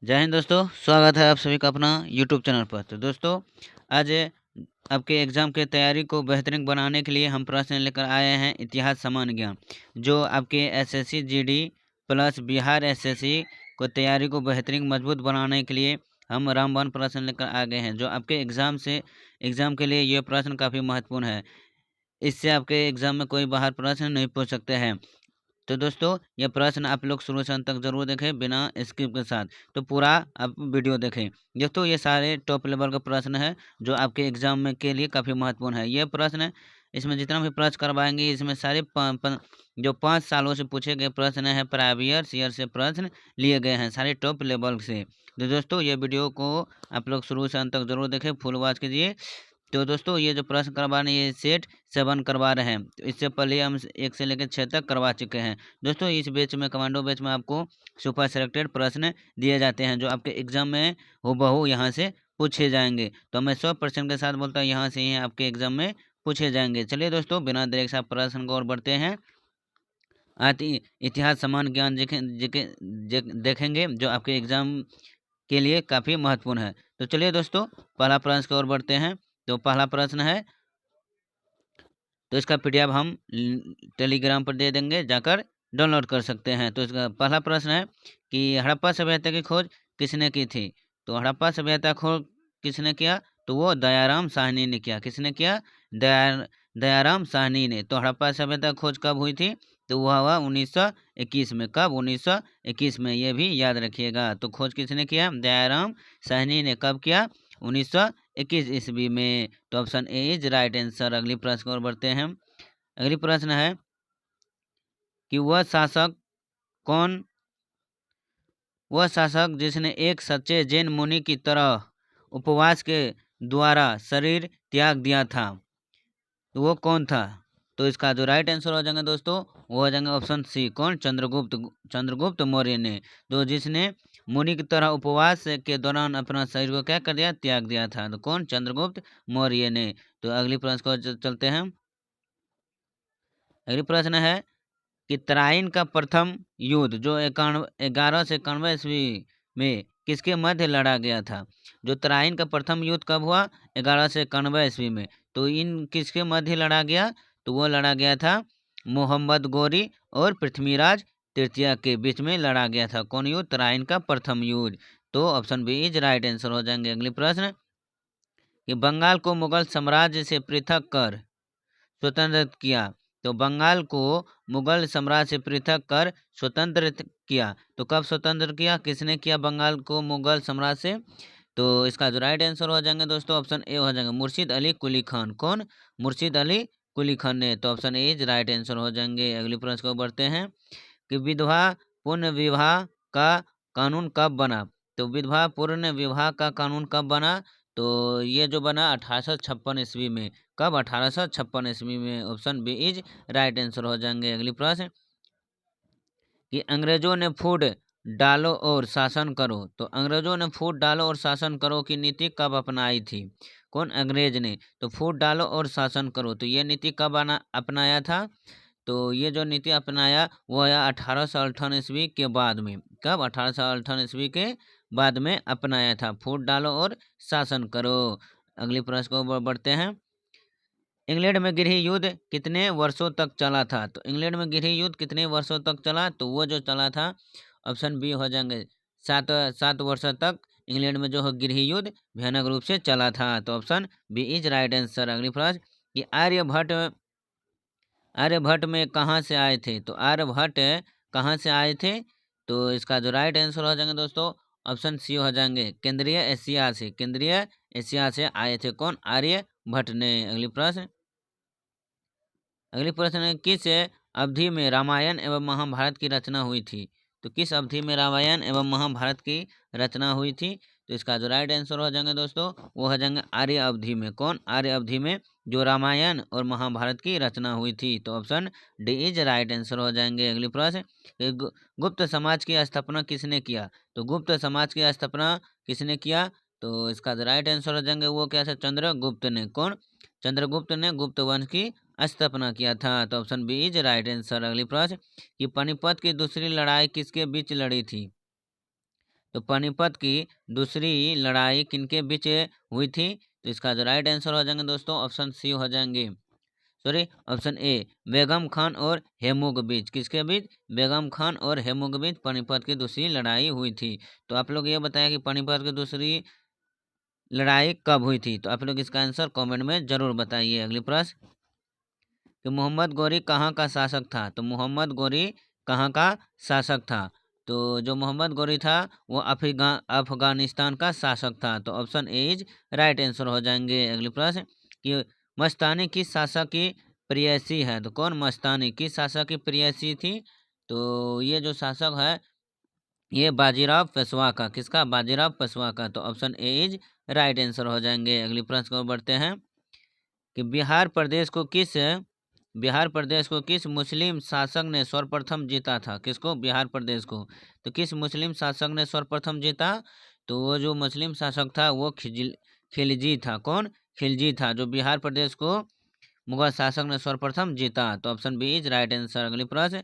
जय हिंद दोस्तों, स्वागत है आप सभी का अपना यूट्यूब चैनल पर। तो दोस्तों, आज आपके एग्ज़ाम की तैयारी को बेहतरीन बनाने के लिए हम प्रश्न लेकर आए हैं इतिहास सामान्य ज्ञान, जो आपके SSC GD plus Bihar SSC को तैयारी को बेहतरीन मजबूत बनाने के लिए हम रामबाण प्रश्न लेकर आ गए हैं, जो आपके एग्ज़ाम के लिए ये प्रश्न काफ़ी महत्वपूर्ण है। इससे आपके एग्ज़ाम में कोई बाहर प्रश्न नहीं पूछ सकते हैं। तो दोस्तों, ये प्रश्न आप लोग शुरू से अंत तक ज़रूर देखें बिना स्किप के साथ। तो पूरा आप वीडियो देखें। दोस्तों, ये सारे टॉप लेवल के प्रश्न हैं जो आपके एग्ज़ाम में के लिए काफ़ी महत्वपूर्ण है। ये प्रश्न इसमें जितना भी प्रश्न करवाएँगे, इसमें सारे प प जो 5 सालों से पूछे गए प्रश्न हैं, प्रीवियस ईयर से प्रश्न लिए गए हैं, सारे टॉप लेवल से। तो दोस्तों, ये वीडियो को आप लोग शुरू से अंत तक ज़रूर देखें, फुल वॉच कीजिए। तो दोस्तों, ये जो प्रश्न करवा रहे हैं, ये सेट 7 करवा रहे हैं। तो इससे पहले हम 1 से लेकर 6 तक करवा चुके हैं। दोस्तों, इस बैच में कमांडो बैच में आपको सुपर सेलेक्टेड प्रश्न दिए जाते हैं, जो आपके एग्ज़ाम में हूबहू यहाँ से पूछे जाएँगे। तो मैं 100% के साथ बोलता हूँ, यहाँ से ही आपके एग्ज़ाम में पूछे जाएँगे। चलिए दोस्तों, बिना देर के साथ प्रश्न को और बढ़ते हैं। आज इतिहास सामान्य ज्ञान देखेंगे, जो आपके एग्ज़ाम के लिए काफ़ी महत्वपूर्ण है। तो चलिए दोस्तों, पहला प्रश्न की ओर बढ़ते हैं। तो पहला प्रश्न है, तो इसका पीडीएफ हम टेलीग्राम पर दे देंगे, जाकर डाउनलोड कर सकते हैं। तो इसका पहला प्रश्न है कि हड़प्पा सभ्यता की खोज किसने की थी? तो हड़प्पा सभ्यता खोज किसने किया? तो वो दयाराम साहनी ने किया। किसने किया? दयाराम साहनी ने। तो हड़प्पा सभ्यता खोज कब हुई थी? तो वह हुआ 1921 में। कब? 1921 में। ये भी याद रखिएगा। तो खोज किसने किया? दयाराम साहनी ने। कब किया? 1921 ईस्वी में। तो option A is right answer. अगली प्रश्न की ओर बढ़ते हैं। अगली प्रश्न है कि वह शासक जिसने एक सच्चे जैन मुनि की तरह उपवास के द्वारा शरीर त्याग दिया था, तो वो कौन था? तो इसका जो राइट आंसर हो जाएगा दोस्तों, वो हो जाएंगे ऑप्शन सी। कौन? चंद्रगुप्त मौर्य ने। तो जिसने मुनि की तरह उपवास के दौरान अपना शरीर को क्या कर दिया? त्याग दिया था। तो कौन? चंद्रगुप्त मौर्य ने। तो अगली प्रश्न को चलते हैं। अगली प्रश्न है कि तराइन का प्रथम युद्ध जो 11 से 91 ईस्वी में किसके मध्य लड़ा गया था? जो तराइन का प्रथम युद्ध कब हुआ? 11 से 91 ईस्वी में। तो इन किसके मध्य लड़ा गया? तो वो लड़ा गया था मोहम्मद गौरी और पृथ्वीराज तृतीय के बीच में लड़ा गया था। कौन युद्ध? तराइन का प्रथम युद्ध। तो option B is right answer हो जाएंगे। अगली प्रश्न कि बंगाल को मुगल साम्राज्य से पृथक कर स्वतंत्र किया। तो बंगाल को मुगल साम्राज्य से पृथक कर स्वतंत्र किया। तो कब स्वतंत्र किया? किसने किया बंगाल को मुगल साम्राज्य से? तो इसका जो राइट आंसर हो जाएंगे दोस्तों, ऑप्शन ए हो जाएंगे मुर्शिद अली कुली खान। कौन? मुर्शिद अली कुली खान ने। तो option A is right answer हो जाएंगे। अगली प्रश्न को बढ़ते हैं कि विधवा पुनर्विवाह का कानून कब बना? तो विधवा पुनर्विवाह का कानून कब बना? तो ये जो बना 1856 ईस्वी में। कब? 1856 ईस्वी में। Option B is right answer हो जाएंगे। अगली प्रश्न कि अंग्रेजों ने फूट डालो और शासन करो। तो अंग्रेजों ने फूट डालो और शासन करो की नीति कब अपनाई थी? कौन? अंग्रेज ने। तो फूट डालो और शासन करो, तो ये नीति कब अपनाया था? तो ये जो नीति अपनाया वो आया 1858 ईस्वी के बाद में। कब? 1858 ईस्वी के बाद में अपनाया था। फूट डालो और शासन करो। अगली प्रश्न को बढ़ते हैं। इंग्लैंड में गृह युद्ध कितने वर्षों तक चला था? तो इंग्लैंड में गृह युद्ध कितने वर्षों तक चला? तो वो जो चला था, ऑप्शन बी हो जाएंगे 7 वर्षों तक इंग्लैंड में जो है गृह युद्ध भयानक रूप से चला था। तो option B is right answer. अगली प्रश्न कि आर्यभट्ट में कहाँ से आए थे? तो आर्यभट्ट कहाँ से आए थे? तो इसका जो राइट आंसर हो जाएंगे दोस्तों, ऑप्शन सी हो जाएंगे केंद्रीय एशिया से। केंद्रीय एशिया से आए थे। कौन? आर्यभट्ट ने। अगली प्रश्न है किस अवधि में रामायण एवं महाभारत की रचना हुई थी? तो किस अवधि में रामायण एवं महाभारत की रचना हुई थी? तो इसका जो राइट आंसर हो जाएंगे दोस्तों, वो हो जाएंगे आर्य अवधि में। कौन? आर्य अवधि में जो रामायण और महाभारत की रचना हुई थी। तो option D is right answer हो जाएंगे। अगली प्रश्न गुप्त समाज की स्थापना किसने किया? तो गुप्त समाज की स्थापना किसने किया? तो इसका जो राइट आंसर हो जाएंगे वो क्या है? चंद्रगुप्त ने। कौन? चंद्रगुप्त ने गुप्त वंश की स्थापना किया था। तो option B is right answer. अगली प्रश्न कि पानीपत की दूसरी लड़ाई किसके बीच लड़ी थी? तो पानीपत की दूसरी लड़ाई किनके बीच हुई थी? तो इसका जो राइट आंसर हो जाएंगे दोस्तों ऑप्शन सी हो जाएंगे, सॉरी ऑप्शन ए, बेगम खान और हेमू के बीच। किसके बीच? बेगम खान और हेमू के बीच पानीपत की दूसरी लड़ाई हुई थी। तो आप लोग ये बताया कि पानीपत की दूसरी लड़ाई कब हुई थी? तो आप लोग इसका आंसर कमेंट में जरूर बताइए। अगली प्रश्न कि मोहम्मद गौरी कहाँ का शासक था? तो मोहम्मद गौरी कहाँ का शासक था? तो जो मोहम्मद गौरी था वो अफगानिस्तान का शासक था। तो option A is right answer हो जाएंगे। अगली प्रश्न कि मस्तानी किस शासक की प्रेयसी है? तो कौन मस्तानी किस शासक की प्रेयसी थी? तो ये जो शासक है ये बाजीराव पेशवा का, किसका? बाजीराव पेशवा का। तो option A is right answer हो जाएंगे। अगली प्रश्न को बढ़ते हैं कि बिहार प्रदेश को किस मुस्लिम शासक ने सर्वप्रथम जीता था? किसको? बिहार प्रदेश को। तो किस मुस्लिम शासक ने सर्वप्रथम जीता? तो वो जो मुस्लिम शासक था वो खिलजी था। कौन? खिलजी था, जो बिहार प्रदेश को मुगल शासक ने सर्वप्रथम जीता। तो option B is right answer. अगली प्रश्न,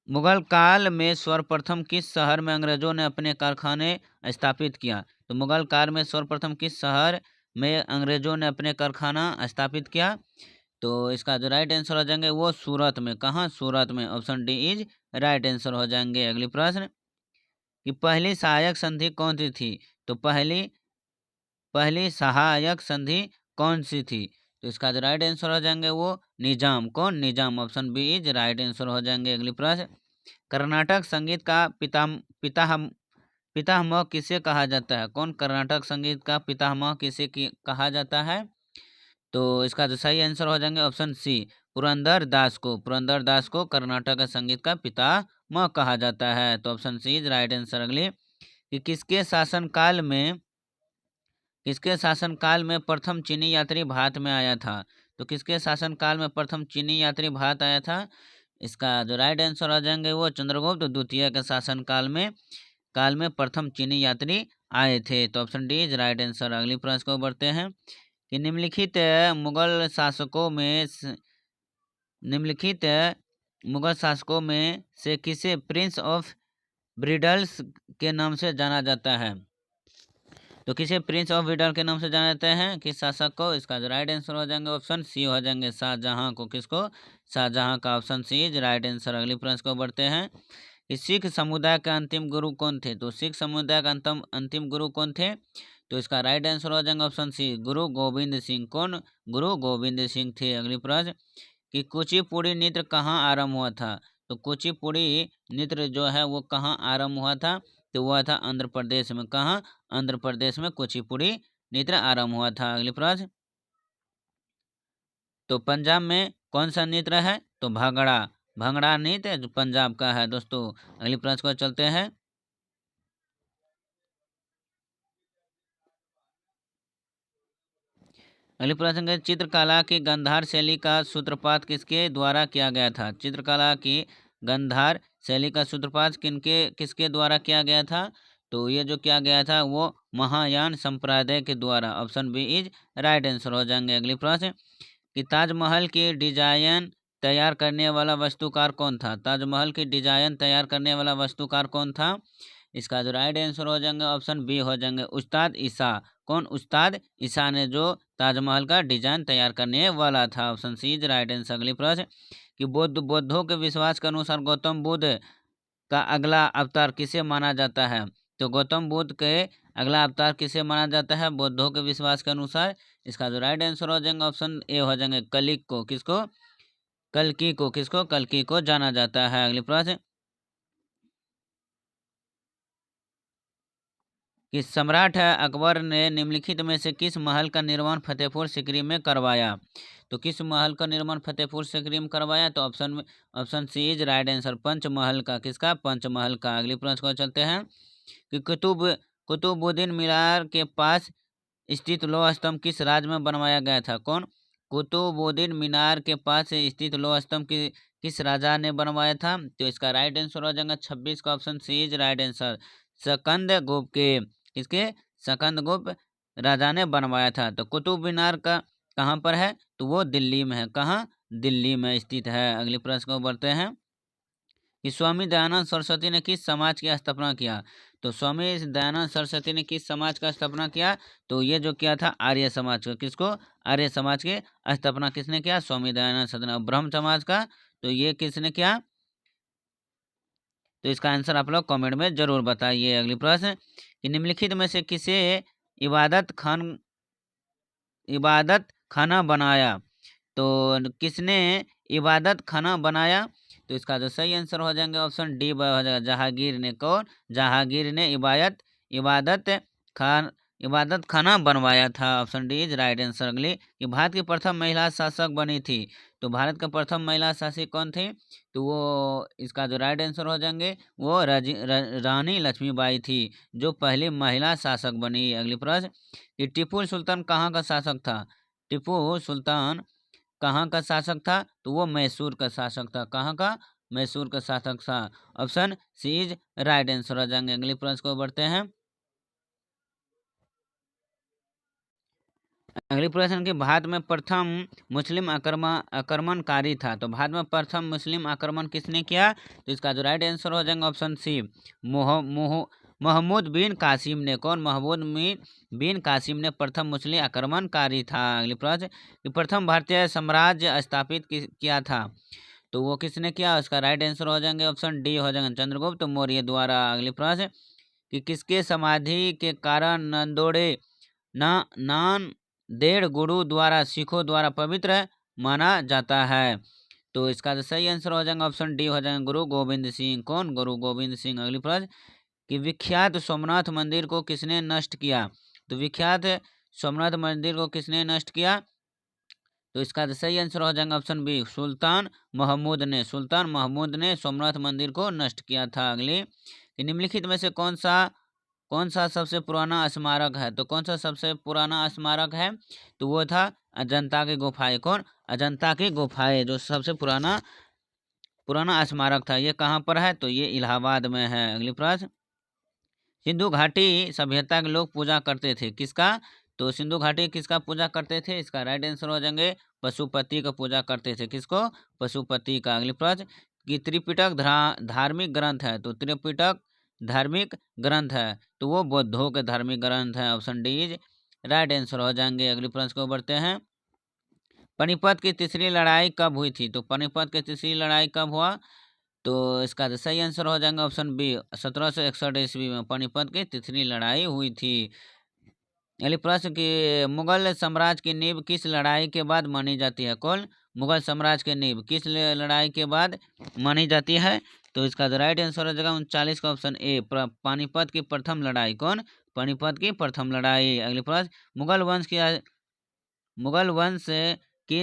मुगल काल में सर्वप्रथम किस शहर में अंग्रेजों ने अपने कारखाने स्थापित किया? तो मुगल काल में सर्वप्रथम किस शहर में अंग्रेजों ने अपने कारखाना स्थापित किया? तो इसका जो राइट आंसर हो जाएंगे वो सूरत में। कहाँ? सूरत में। Option D is right answer हो जाएंगे। अगली प्रश्न कि पहली सहायक संधि कौन सी थी? तो पहली पहली सहायक संधि कौन सी थी? तो इसका जो राइट आंसर हो जाएंगे वो निजाम। कौन? Nizam. Option B is right answer हो जाएंगे। अगली प्रश्न, कर्नाटक संगीत का पितामह पितामह किसे कहा जाता है? कौन कर्नाटक संगीत का पितामह कहा जाता है? तो इसका जो सही आंसर हो जाएंगे ऑप्शन सी, पुरंदर दास को। पुरंदर दास को कर्नाटक संगीत का पितामह कहा जाता है। तो option C is right answer. अगली कि किसके शासनकाल में प्रथम चीनी यात्री भारत में आया था? तो किसके शासनकाल में प्रथम चीनी यात्री भारत आया था? इसका जो राइट आंसर आ जाएंगे वो चंद्रगुप्त द्वितीय के शासन काल में प्रथम चीनी यात्री आए थे। तो option D is right answer. अगली प्रश्न को बढ़ते हैं कि निम्नलिखित मुगल शासकों में से किसे प्रिंस ऑफ ब्रिडल्स के नाम से जाना जाता है? तो किसे प्रिंस ऑफ ब्रिडल के नाम से जाना जाता है किस शासक को? इसका जो राइट आंसर हो जाएंगे ऑप्शन सी हो जाएंगे, शाहजहां को। किसको? शाहजहां का। Option C is right answer. अगली प्रश्न को बढ़ते हैं कि सिख समुदाय के अंतिम गुरु कौन थे? तो सिख समुदाय का अंतिम अंतिम गुरु कौन थे? तो इसका राइट आंसर हो जाएगा ऑप्शन सी, गुरु गोविंद सिंह। कौन? गुरु गोविंद सिंह थे। अगली प्रश्न कि कुचिपुड़ी नृत्य कहाँ आरंभ हुआ था? तो कुचिपुड़ी नृत्य जो है वो कहाँ आरंभ हुआ था? तो हुआ था आंध्र प्रदेश में। कहाँ? आंध्र प्रदेश में कुचिपुड़ी नृत्य आरंभ हुआ था। अगली प्रश्न, तो पंजाब में कौन सा नृत्य है? तो भांगड़ा। भांगड़ा नृत्य जो पंजाब का है दोस्तों। अगली प्रश्न को चलते हैं, अगली प्रश्न है चित्रकला की गंधार शैली का सूत्रपात किसके द्वारा किया गया था? चित्रकला की गंधार शैली का सूत्रपात किसके द्वारा किया गया था? तो ये जो किया गया था वो महायान संप्रदाय के द्वारा। Option B is right answer हो जाएंगे। अगली प्रश्न कि ताजमहल की डिजाइन तैयार करने वाला वास्तुकार कौन था? ताजमहल की डिजाइन तैयार करने वाला वास्तुकार कौन था? इसका जो राइट आंसर हो जाएंगे ऑप्शन बी हो जाएंगे, उस्ताद ईसा। कौन? उस्ताद ईसा ने जो ताजमहल का डिजाइन तैयार करने वाला था। Option C is right answer. अगली प्रश्न कि बौद्धों के विश्वास के अनुसार गौतम बुद्ध का अगला अवतार किसे माना जाता है? तो गौतम बुद्ध के अगला अवतार किसे माना जाता है बौद्धों के विश्वास के अनुसार? इसका जो राइट आंसर हो जाएंगे ऑप्शन ए हो जाएंगे, कलिक को। किसको? कल्कि को। किसको? कल्कि को जाना जाता है। अगली प्रश्न कि सम्राट अकबर ने निम्नलिखित में से किस महल का निर्माण फतेहपुर सीकरी में करवाया? तो किस महल का निर्माण फतेहपुर सीकरी में करवाया? तो option C is right answer, Panchmahal का। किसका? पंचमहल का। अगली प्रश्न को चलते हैं कि कुतुबुद्दीन मीनार के पास स्थित लौह स्तंभ किस राज्य में बनवाया गया था? कौन? कुतुबुद्दीन मीनार के पास स्थित लौह स्तंभ किस राजा ने बनवाया था? तो इसका राइट आंसर हो जाएगा 26 का। Option C is right answer, Skanda Gupta के। किसके? सकंद गुप्त राजा ने बनवाया था। तो कुतुब मीनार का कहाँ पर है? तो वो दिल्ली में है। कहाँ? दिल्ली में स्थित है। अगली प्रश्न को बढ़ते हैं कि स्वामी दयानंद सरस्वती ने किस समाज की स्थापना किया। तो स्वामी दयानंद सरस्वती ने किस समाज का स्थापना किया, तो ये जो किया था आर्य समाज का। किसको? आर्य समाज के स्थापना किसने किया? स्वामी दयानंद सरस्वती ने। ब्रह्म समाज का तो ये किसने किया? तो इसका आंसर आप लोग कमेंट में जरूर बताइए। अगली प्रश्न कि निम्नलिखित में से किसे इबादत खान इबादत खाना बनाया। तो किसने इबादत खाना बनाया? तो इसका जो सही आंसर हो जाएंगे ऑप्शन डी हो जाएगा, जहांगीर ने। कौन? जहांगीर ने इबादत खान इबादत खाना बनवाया था। Option D is right answer. अगली कि भारत की प्रथम महिला शासक बनी थी। तो भारत का प्रथम महिला शासक कौन थे? तो वो इसका जो राइट आंसर हो जाएंगे वो रानी लक्ष्मीबाई थी, जो पहली महिला शासक बनी। अगली प्रश्न कि टीपू सुल्तान कहाँ का शासक था। टीपू सुल्तान कहाँ का शासक था? तो वो मैसूर का शासक था। कहाँ का? मैसूर का शासक था। Option C is right answer हो जाएंगे। अगले प्रश्न को बढ़ते हैं। अगले प्रश्न के भारत में प्रथम मुस्लिम आक्रमणकारी था। तो भारत में प्रथम मुस्लिम आक्रमण किसने किया? तो इसका जो राइट आंसर हो जाएगा ऑप्शन सी, मोह मोह महमूद बिन कासिम ने। कौन? महमूद बिन कासिम ने प्रथम मुस्लिम आक्रमणकारी था। अगले प्रश्न कि प्रथम भारतीय साम्राज्य स्थापित किया था। तो वो किसने किया? उसका राइट आंसर हो जाएंगे ऑप्शन डी हो जाएंगे, चंद्रगुप्त मौर्य द्वारा। अगले प्रश्न कि किसके समाधि के कारण नंदोड़े ना नांदेड़ गुरु द्वारा सिखों द्वारा पवित्र माना जाता है। तो इसका तो सही आंसर हो जाएगा ऑप्शन डी हो जाएगा, गुरु गोविंद सिंह। कौन? गुरु गोविंद सिंह। अगली प्रश्न कि विख्यात सोमनाथ मंदिर को किसने नष्ट किया। तो विख्यात सोमनाथ मंदिर को किसने नष्ट किया? तो इसका तो सही आंसर हो जाएगा ऑप्शन बी, सुल्तान महमूद ने सोमनाथ मंदिर को नष्ट किया था। अगली कि निम्नलिखित में से कौन सा सबसे पुराना स्मारक है। तो कौन सा सबसे पुराना स्मारक है? तो वो था अजंता की गुफाएं। कौन? अजंता की गुफाएं जो सबसे पुराना पुराना स्मारक था। ये कहाँ पर है? तो ये इलाहाबाद में है। अगली प्रश्न सिंधु घाटी सभ्यता के लोग पूजा करते थे किसका? तो सिंधु घाटी किसका पूजा करते थे? इसका राइट आंसर हो जाएंगे पशुपति का पूजा करते थे। किसको? पशुपति का। अगली प्रश्न कि त्रिपिटक धार्मिक ग्रंथ है। तो त्रिपिटक धार्मिक ग्रंथ है तो वो बौद्धों के धार्मिक ग्रंथ है। Option D is right answer हो जाएंगे। अगली प्रश्न को बढ़ते हैं। पानीपत की तीसरी लड़ाई कब हुई थी। तो पानीपत की तीसरी लड़ाई कब हुआ? तो इसका तो सही आंसर हो जाएगा ऑप्शन बी, 1761 ईस्वी में पानीपत की तीसरी लड़ाई हुई थी। अगली प्रश्न कि मुगल साम्राज्य की नींव किस लड़ाई के बाद मानी जाती है। कौन? मुगल साम्राज्य की नींव किस लड़ाई के बाद मानी जाती है? तो इसका जो राइट आंसर हो जाएगा 39 का ऑप्शन ए, पानीपत की प्रथम लड़ाई। कौन? पानीपत की प्रथम लड़ाई। अगली प्रश्न मुगल वंश की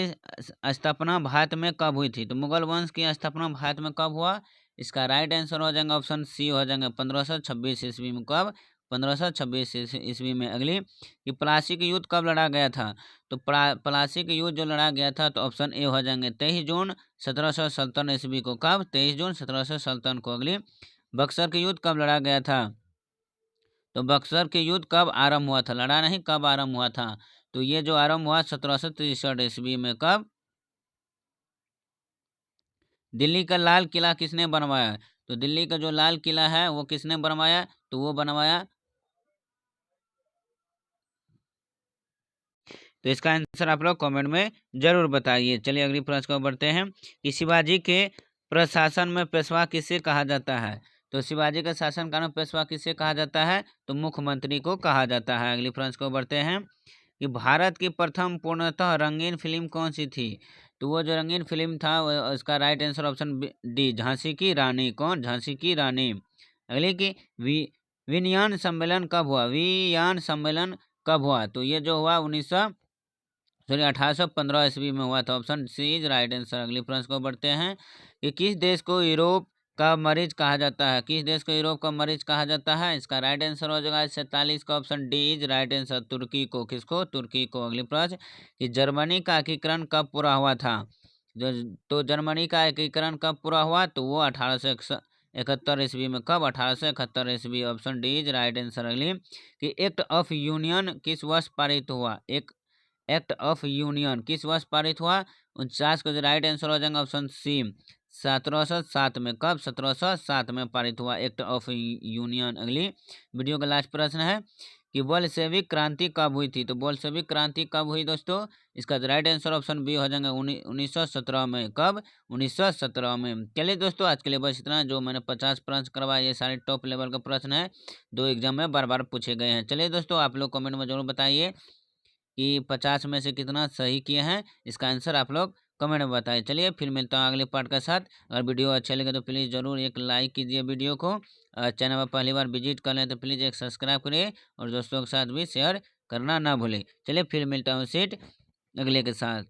स्थापना भारत में कब हुई थी। तो मुगल वंश की स्थापना भारत में कब हुआ? इसका राइट आंसर हो जाएगा ऑप्शन सी हो जाएंगे 1526 ईस्वी में। कब? 1526 ईस्वी में। अगली कि प्लासी का युद्ध कब लड़ा गया था। तो प्लासी का युद्ध जो लड़ा गया था तो ऑप्शन ए हो जाएंगे 23 जून 1757 ईस्वी को। कब? 23 जून 1757 को। अगली बक्सर के युद्ध कब लड़ा गया था। तो बक्सर के युद्ध कब आरंभ हुआ था? लड़ा नहीं, कब आरंभ हुआ था? तो ये जो आरंभ हुआ 1763 ईस्वी में। कब? दिल्ली का लाल किला किसने बनवाया? तो दिल्ली का जो लाल किला है वो किसने बनवाया? तो वो बनवाया। तो इसका आंसर आप लोग कमेंट में जरूर बताइए। चलिए अगली प्रश्न को बढ़ते हैं कि शिवाजी के प्रशासन में पेशवा किसे कहा जाता है। तो शिवाजी के शासन काल में पेशवा किसे कहा जाता है? तो मुख्यमंत्री को कहा जाता है। अगली प्रश्न को बढ़ते हैं कि भारत की प्रथम पूर्णतः रंगीन फिल्म कौन सी थी। तो वो जो रंगीन फिल्म था उसका right answer option D, Jhansi की रानी। कौन? झांसी की रानी। अगली की विनयान सम्मेलन कब हुआ। वियान सम्मेलन कब हुआ? तो ये जो हुआ 1815 ईस्वी में हुआ था। Option C is right answer. अगली प्रश्न को बढ़ते हैं कि किस देश को यूरोप का मरीज कहा जाता है। किस देश को यूरोप का मरीज कहा जाता है? इसका राइट आंसर हो जाएगा 47 का option D is right answer, तुर्की को। किसको? तुर्की को। अगली प्रश्न कि जर्मनी का एकीकरण कब पूरा हुआ था। जो तो जर्मनी का एकीकरण कब पूरा हुआ? तो वो 1871 ईस्वी में। कब? 1871 ईस्वी। Option D is right answer. अगली कि एक्ट ऑफ यूनियन किस वर्ष पारित हुआ। एक एक्ट ऑफ यूनियन किस वर्ष पारित हुआ? 49 का जो राइट आंसर हो जाएगा ऑप्शन सी, 1707 में। कब? 1707 में पारित हुआ एक्ट ऑफ यूनियन। अगली वीडियो का लास्ट प्रश्न है कि बोल्शेविक क्रांति कब हुई थी? तो बोल्शेविक क्रांति कब हुई दोस्तों? इसका राइट आंसर ऑप्शन बी हो जाएगा 1917 में। कब? 1917 में। चलिए दोस्तों, आज के लिए बस इतना। जो मैंने 50 प्रश्न करवाए, ये सारे टॉप लेवल का प्रश्न है, 2 एग्जाम में बार बार पूछे गए हैं। चलिए दोस्तों, आप लोग कमेंट में जरूर बताइए कि 50 में से कितना सही किए हैं। इसका आंसर आप लोग कमेंट में बताइए। चलिए फिर मिलता हूँ अगले पार्ट के साथ। अगर वीडियो अच्छा लगे तो प्लीज़ ज़रूर एक लाइक कीजिए वीडियो को। चैनल पर पहली बार विजिट कर लें तो प्लीज़ एक सब्सक्राइब करिए और दोस्तों के साथ भी शेयर करना ना भूलें। चलिए फिर मिलता हूँ सेट अगले के साथ।